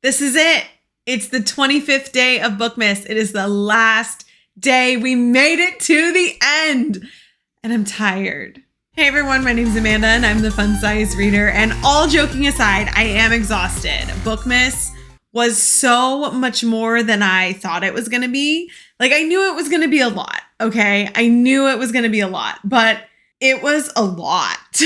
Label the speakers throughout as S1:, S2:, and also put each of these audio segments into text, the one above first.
S1: This is it. It's the 25th day of Bookmas. It is the last day. We made it to the end. And I'm tired. Hey everyone, my name's Amanda and I'm the Fun Size Reader. And all joking aside, I am exhausted. Bookmas was so much more than I thought it was going to be. Like, I knew it was going to be a lot, okay? I knew it was going to be a lot, but it was a lot.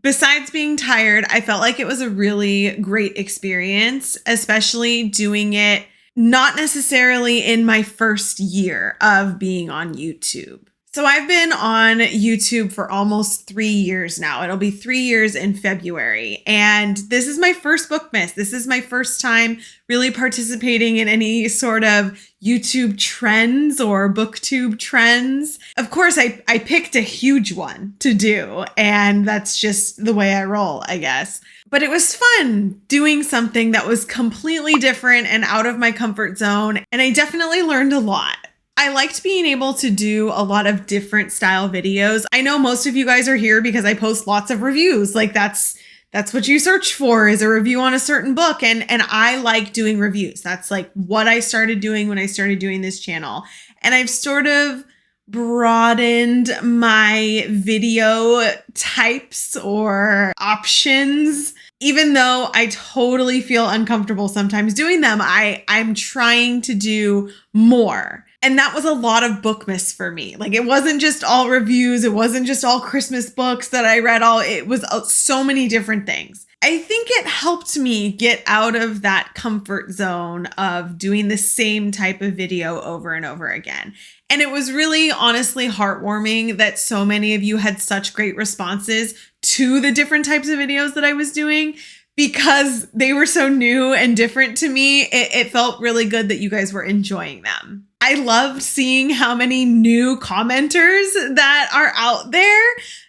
S1: Besides being tired, I felt like it was a really great experience, especially doing it not necessarily in my first year of being on YouTube. So I've been on YouTube for almost 3 years now. It'll be 3 years in February. And this is my first Bookmas. This is my first time really participating in any sort of YouTube trends or BookTube trends. Of course, I picked a huge one to do, and that's just the way I roll, I guess. But it was fun doing something that was completely different and out of my comfort zone, and I definitely learned a lot. I liked being able to do a lot of different style videos. I know most of you guys are here because I post lots of reviews. Like that's what you search for, is a review on a certain book. And I like doing reviews. That's like what I started doing when I started doing this channel. And I've sort of broadened my video types or options. Even though I totally feel uncomfortable sometimes doing them, I'm trying to do more. And that was a lot of Bookmas for me. Like, it wasn't just all reviews. It wasn't just all Christmas books that I read all. It was so many different things. I think it helped me get out of that comfort zone of doing the same type of video over and over again. And it was really honestly heartwarming that so many of you had such great responses to the different types of videos that I was doing, because they were so new and different to me. It felt really good that you guys were enjoying them. I loved seeing how many new commenters that are out there.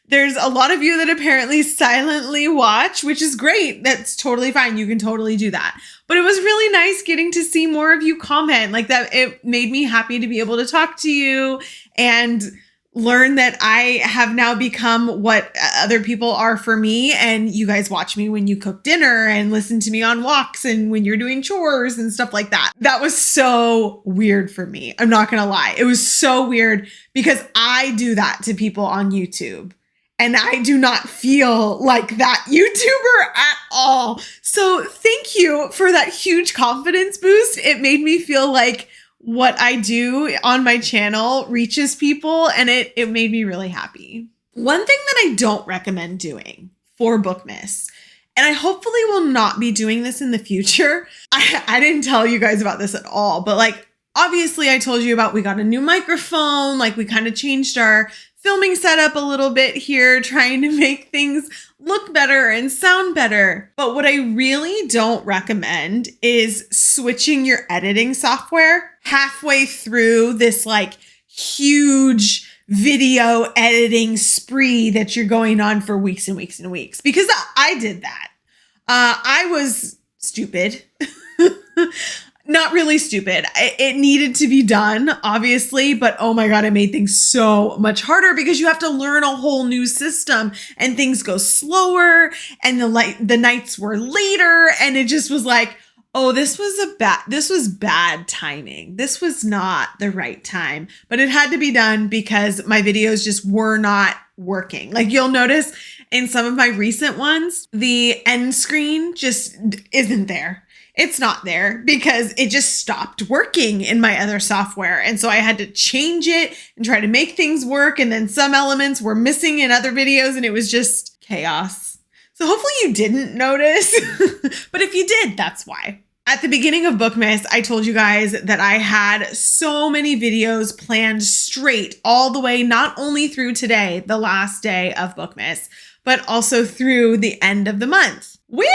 S1: There's a lot of you that apparently silently watch, which is great. That's totally fine. You can totally do that. But it was really nice getting to see more of you comment like that. It made me happy to be able to talk to you and learn that I have now become what other people are for me. And you guys watch me when you cook dinner and listen to me on walks and when you're doing chores and stuff like that. That was so weird for me. I'm not going to lie. It was so weird because I do that to people on YouTube. And I do not feel like that YouTuber at all. So thank you for that huge confidence boost. It made me feel like what I do on my channel reaches people, and it made me really happy. One thing that I don't recommend doing for Bookmas, and I hopefully will not be doing this in the future. I didn't tell you guys about this at all, but like, obviously I told you about, we got a new microphone, like we kind of changed our filming setup a little bit here, trying to make things look better and sound better. But what I really don't recommend is switching your editing software halfway through this like huge video editing spree that you're going on for weeks and weeks and weeks, because I did that. I was stupid. Not really stupid. It needed to be done, obviously, but oh my God, it made things so much harder because you have to learn a whole new system and things go slower and the nights were later, and it just was like, oh, this was bad timing. This was not the right time, but it had to be done because my videos just were not working. Like, you'll notice in some of my recent ones, the end screen just isn't there. It's not there because it just stopped working in my other software. And so I had to change it and try to make things work. And then some elements were missing in other videos and it was just chaos. So hopefully you didn't notice, but if you did, that's why. At the beginning of Bookmas, I told you guys that I had so many videos planned straight all the way, not only through today, the last day of Bookmas, but also through the end of the month. Well,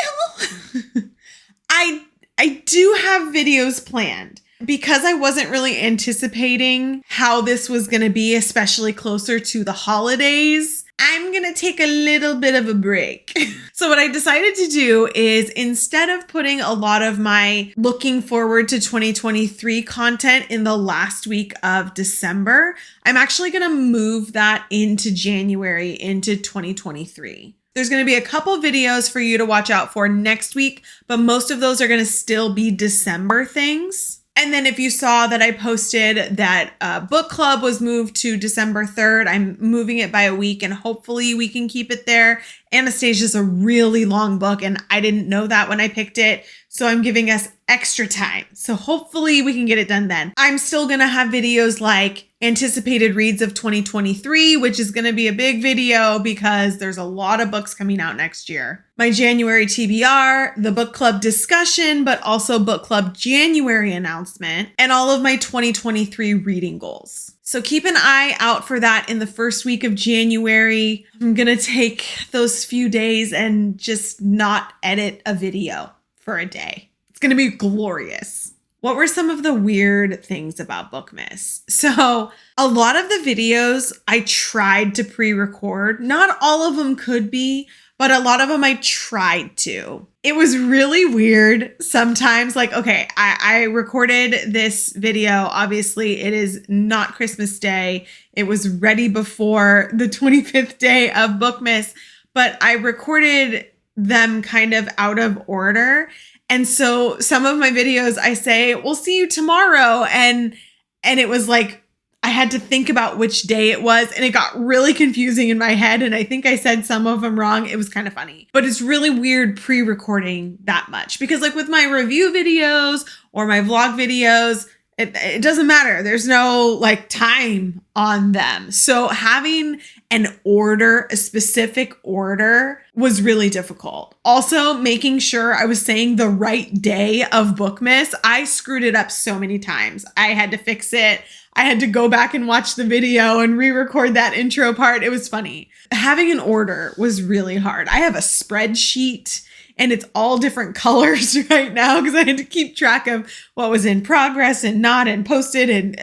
S1: I do have videos planned because I wasn't really anticipating how this was going to be, especially closer to the holidays. I'm going to take a little bit of a break. So what I decided to do is, instead of putting a lot of my looking forward to 2023 content in the last week of December, I'm actually going to move that into January, into 2023. There's going to be a couple videos for you to watch out for next week, but most of those are going to still be December things. And then if you saw that I posted that book club was moved to December 3rd, I'm moving it by a week and hopefully we can keep it there. Anastasia's a really long book and I didn't know that when I picked it. So I'm giving us extra time. So hopefully we can get it done then. I'm still going to have videos like anticipated reads of 2023, which is going to be a big video because there's a lot of books coming out next year. My January TBR, the book club discussion, but also book club January announcement, and all of my 2023 reading goals. So keep an eye out for that in the first week of January. I'm going to take those few days and just not edit a video for a day. It's going to be glorious. What were some of the weird things about Bookmas? So a lot of the videos I tried to pre-record. Not all of them could be, but a lot of them I tried to. It was really weird sometimes. Like, okay, I recorded this video. Obviously, it is not Christmas Day. It was ready before the 25th day of Bookmas, but I recorded them kind of out of order. And so some of my videos I say, we'll see you tomorrow. And it was like, I had to think about which day it was and it got really confusing in my head. And I think I said some of them wrong. It was kind of funny, but it's really weird pre-recording that much because like with my review videos or my vlog videos, it doesn't matter. There's no like time on them. So having an order, a specific order was really difficult. Also making sure I was saying the right day of Bookmas. I screwed it up so many times. I had to fix it. I had to go back and watch the video and re-record that intro part. It was funny. Having an order was really hard. I have a spreadsheet and it's all different colors right now because I had to keep track of what was in progress and not and posted. And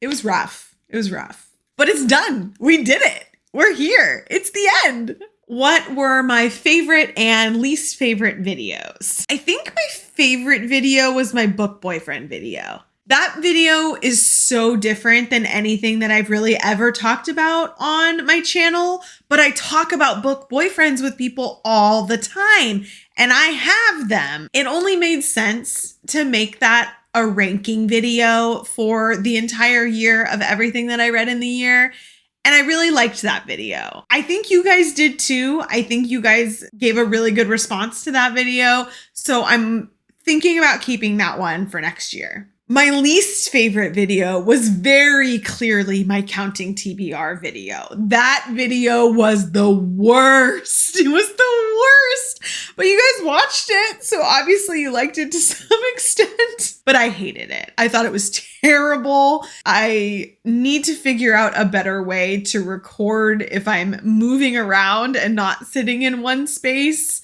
S1: it was rough. It was rough, but it's done. We did it. We're here. It's the end. What were my favorite and least favorite videos? I think my favorite video was my book boyfriend video. That video is so different than anything that I've really ever talked about on my channel, but I talk about book boyfriends with people all the time, and I have them. It only made sense to make that a ranking video for the entire year of everything that I read in the year. And I really liked that video. I think you guys did too. I think you guys gave a really good response to that video. So I'm thinking about keeping that one for next year. My least favorite video was very clearly my counting TBR video. That video was the worst. It was the worst. But you guys watched it, so obviously you liked it to some extent. But I hated it. I thought it was terrible. I need to figure out a better way to record if I'm moving around and not sitting in one space,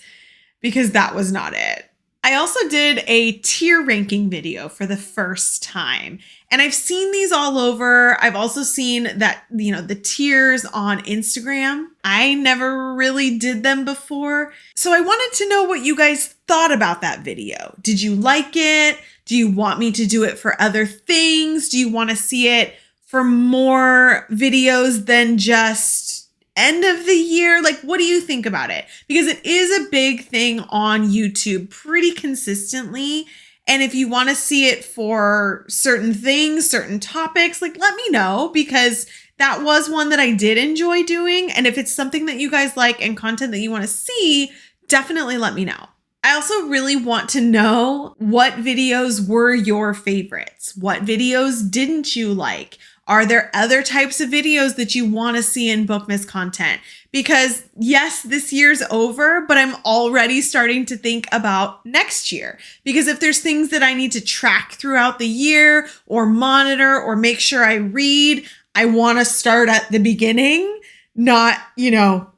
S1: because that was not it. I also did a tier ranking video for the first time, and I've seen these all over. I've also seen that, you know, the tiers on Instagram. I never really did them before. So I wanted to know what you guys thought about that video. Did you like it? Do you want me to do it for other things? Do you want to see it for more videos than just end of the year? Like, what do you think about it? Because it is a big thing on YouTube pretty consistently. And if you want to see it for certain things, certain topics, like let me know, because that was one that I did enjoy doing. And if it's something that you guys like and content that you want to see, definitely let me know. I also really want to know what videos were your favorites. What videos didn't you like? Are there other types of videos that you want to see in Bookmas content? Because yes, this year's over, but I'm already starting to think about next year. Because if there's things that I need to track throughout the year or monitor or make sure I read, I want to start at the beginning, not,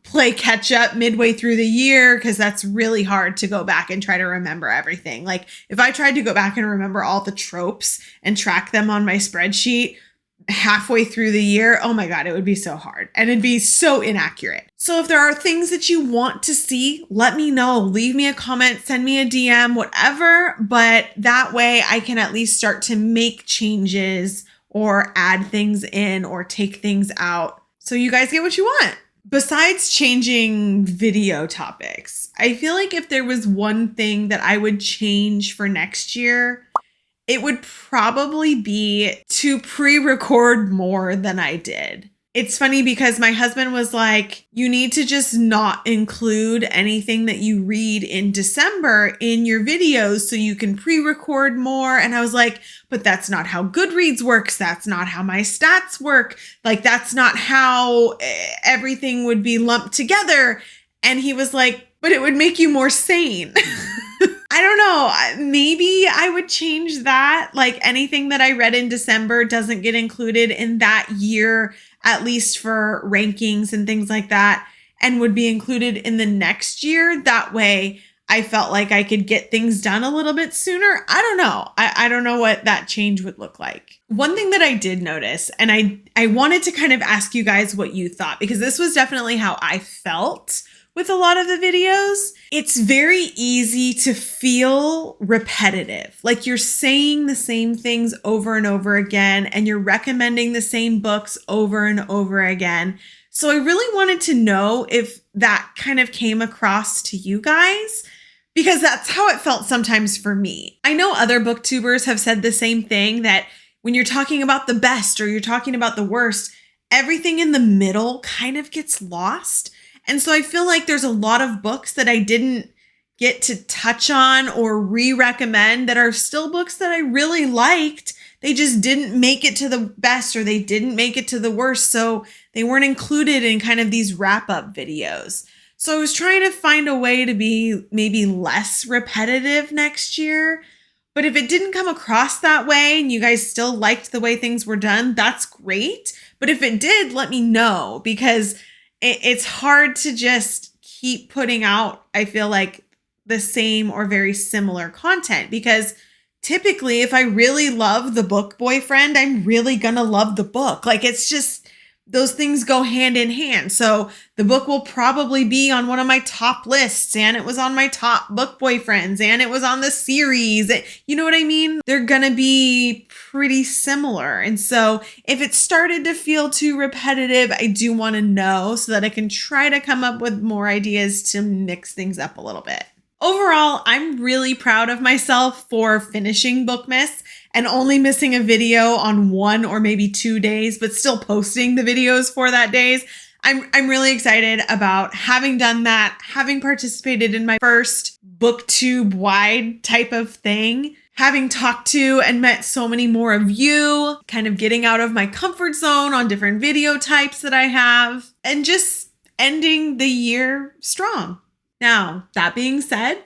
S1: play catch up midway through the year, because that's really hard to go back and try to remember everything. Like if I tried to go back and remember all the tropes and track them on my spreadsheet halfway through the year, oh my God, it would be so hard and it'd be so inaccurate. So if there are things that you want to see, let me know. Leave me a comment, send me a DM, whatever. But that way I can at least start to make changes or add things in or take things out so you guys get what you want. Besides changing video topics, I feel like if there was one thing that I would change for next year, it would probably be to pre-record more than I did. It's funny because my husband was like, you need to just not include anything that you read in December in your videos so you can pre-record more. And I was like, but that's not how Goodreads works. That's not how my stats work. Like, that's not how everything would be lumped together. And he was like, but it would make you more sane. I don't know. Maybe I would change that. Like, anything that I read in December doesn't get included in that year, at least for rankings and things like that, and would be included in the next year. That way I felt like I could get things done a little bit sooner. I don't know. I don't know what that change would look like. One thing that I did notice, and I wanted to kind of ask you guys what you thought, because this was definitely how I felt with a lot of the videos. It's very easy to feel repetitive. Like you're saying the same things over and over again, and you're recommending the same books over and over again. So I really wanted to know if that kind of came across to you guys, because that's how it felt sometimes for me. I know other booktubers have said the same thing, that when you're talking about the best or you're talking about the worst, everything in the middle kind of gets lost. And so I feel like there's a lot of books that I didn't get to touch on or re-recommend that are still books that I really liked. They just didn't make it to the best, or they didn't make it to the worst. So they weren't included in kind of these wrap-up videos. So I was trying to find a way to be maybe less repetitive next year. But if it didn't come across that way and you guys still liked the way things were done, that's great. But if it did, let me know, because it's hard to just keep putting out, I feel like, the same or very similar content, because typically if I really love the book Boyfriend, I'm really gonna love the book. Like, it's just, those things go hand in hand. So the book will probably be on one of my top lists, and it was on my top book boyfriends, and it was on the series. You know what I mean? They're gonna be pretty similar. And so if it started to feel too repetitive, I do want to know so that I can try to come up with more ideas to mix things up a little bit. Overall, I'm really proud of myself for finishing Bookmas and only missing a video on 1 or maybe 2 days, but still posting the videos for that days. I'm really excited about having done that, having participated in my first BookTube wide type of thing, having talked to and met so many more of you, kind of getting out of my comfort zone on different video types that I have, and just ending the year strong. Now, that being said,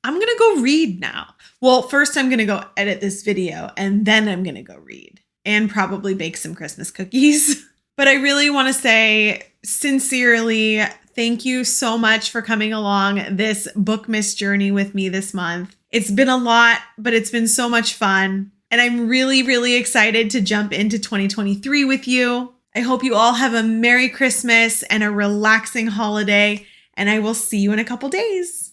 S1: I'm going to go read now. Well, first I'm going to go edit this video, and then I'm going to go read and probably bake some Christmas cookies. But I really want to say sincerely, thank you so much for coming along this Bookmas journey with me this month. It's been a lot, but it's been so much fun. And I'm really, really excited to jump into 2023 with you. I hope you all have a Merry Christmas and a relaxing holiday, and I will see you in a couple days.